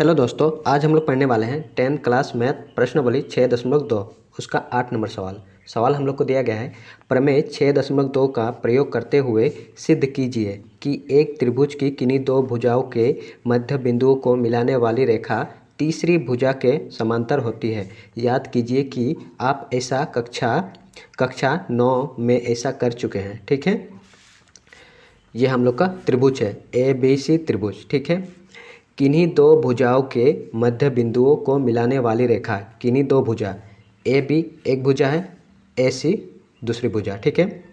Hello दोस्तों, आज हम लोग पढ़ने वाले हैं 10th क्लास मैथ प्रश्नावली 6.2 उसका 8 नंबर सवाल हम लोग को दिया गया है। प्रमेय 6.2 का प्रयोग करते हुए सिद्ध कीजिए कि एक त्रिभुज की किन्हीं दो भुजाओं के मध्य बिंदुओं को मिलाने वाली रेखा तीसरी भुजा के समांतर होती है। याद कीजिए कि आप ऐसा कक्षा 9 में ऐसा कर चुके हैं। ठीक है, ये हम लोग का त्रिभुज है ABC त्रिभुज। ठीक है, किन्हीं दो भुजाओं के मध्य बिंदुओं को मिलाने वाली रेखा, किन्हीं दो भुजा, AB एक भुजा है, AC दूसरी भुजा। ठीक है,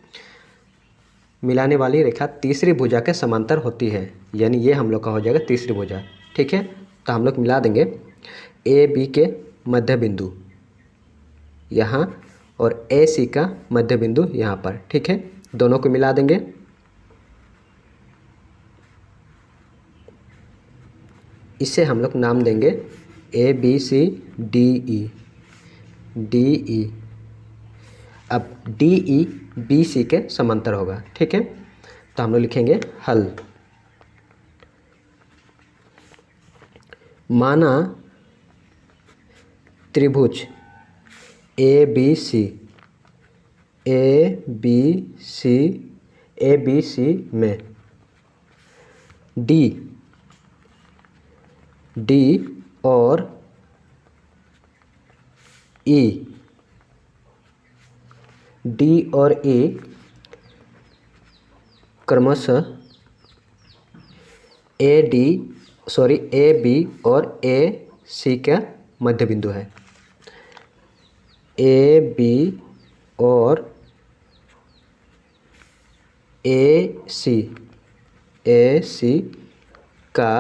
मिलाने वाली रेखा तीसरी भुजा के समांतर होती है, यानी ये हम लोग का हो जाएगा तीसरी भुजा। ठीक है, तो हम लोग मिला देंगे AB के मध्य बिंदु यहाँ और AC का मध्य बिंदु यहाँ पर। ठीक है, दोनों को मिला देंगे। इसे हम लोग नाम देंगे ABCDE। DE, अब DE BC के समांतर होगा। ठीक है, तो हम लोग लिखेंगे हल। माना त्रिभुज ABC में D और E क्रमशः AB और AC का मध्य बिंदु है। AB और AC का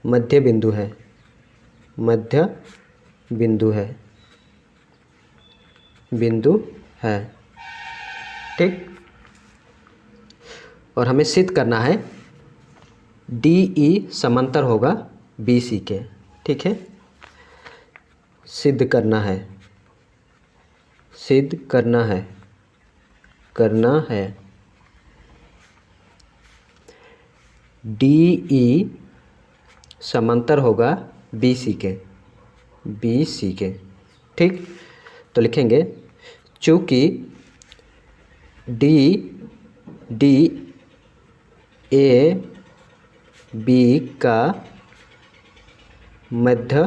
मध्य बिंदु है, बिंदु है। ठीक, और हमें सिद्ध करना है DE समांतर होगा BC के। ठीक है, सिद्ध करना है DE समांतर होगा BC के। ठीक, तो लिखेंगे चूँकि D AB का मध्य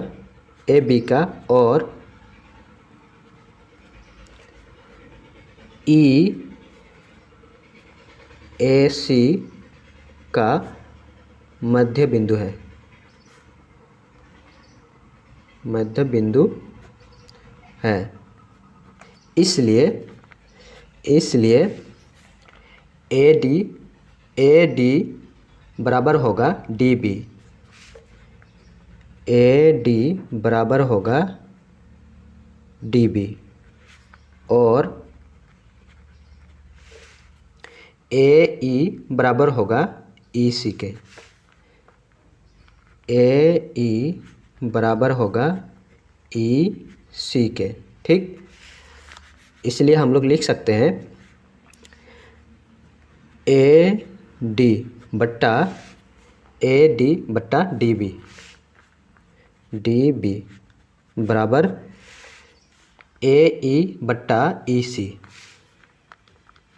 AB का और AC का मध्य बिंदु है, इसलिए AD बराबर होगा DB। AD बराबर होगा DB और AE बराबर होगा EC के। AE बराबर होगा EC के। ठीक, इसलिए हम लोग लिख सकते हैं AD बट्टा DB बराबर AE बट्टा EC।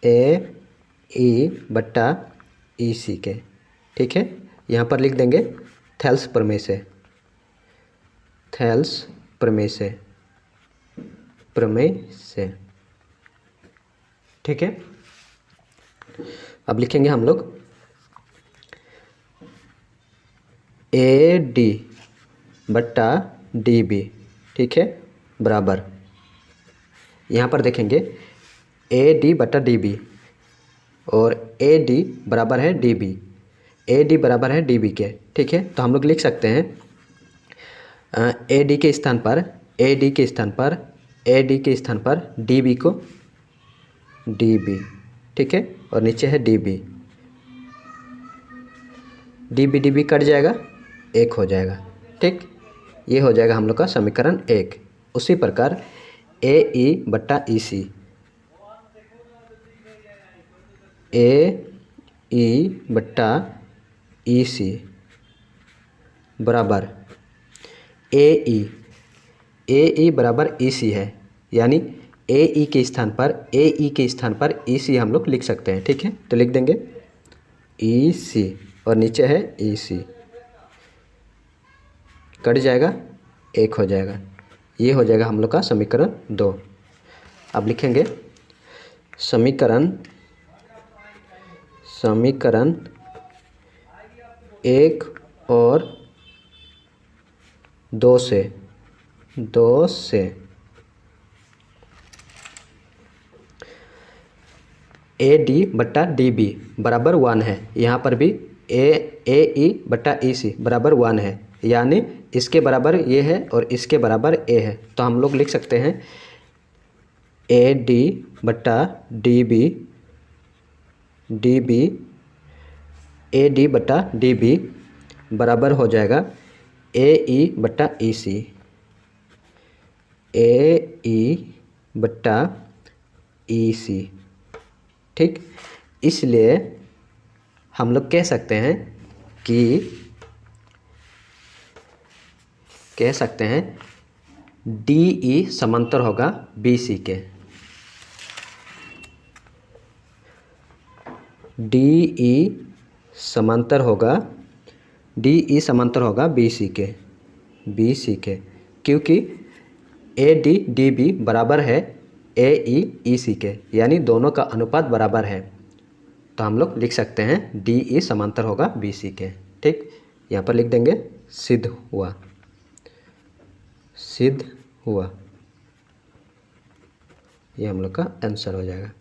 AE बट्टा EC के। ठीक है, यहाँ पर लिख देंगे थेल्स प्रमेय से। ठीक है, अब लिखेंगे हम लोग AD बट्टा DB। ठीक है, बराबर, यहाँ पर देखेंगे AD बट्टा DB और AD बराबर है DB, AD बराबर है DB के। ठीक है, तो हम लोग लिख सकते हैं AD के स्थान पर DB को DB। ठीक है, और नीचे है DB कट जाएगा, 1 हो जाएगा। ठीक, ये हो जाएगा हम लोग का समीकरण 1। उसी प्रकार AE बट्टा EC, AE बट्टा EC बराबर ए ई बराबर ई सी है, यानी ए ई के स्थान पर ई सी हम लोग लिख सकते हैं। ठीक है, तो लिख देंगे ई सी और नीचे है ई सी, कट जाएगा, एक हो जाएगा। ये हो जाएगा हम लोग का समीकरण 2। अब लिखेंगे समीकरण 1 और 2 से ए डी बट्टा डी बी बराबर 1 है। यहाँ पर भी ए ई बट्टा ई सी बराबर 1 है, यानी इसके बराबर ये है और इसके बराबर ए है। तो हम लोग लिख सकते हैं ए डी बट्टा डी बी ए डी बट्टा डी बी बराबर हो जाएगा ए ई बट्टा ई सी, ए ई बट्टा ई सी। ठीक, इसलिए हम लोग कह सकते हैं डी ई समांतर होगा बी सी के, डी ई समांतर होगा बी सी के, क्योंकि ए डी डी बी बराबर है ए ई सी के, यानी दोनों का अनुपात बराबर है। तो हम लोग लिख सकते हैं डी ई समांतर होगा बी सी के। ठीक, यहाँ पर लिख देंगे सिद्ध हुआ, ये हम लोग का आंसर हो जाएगा।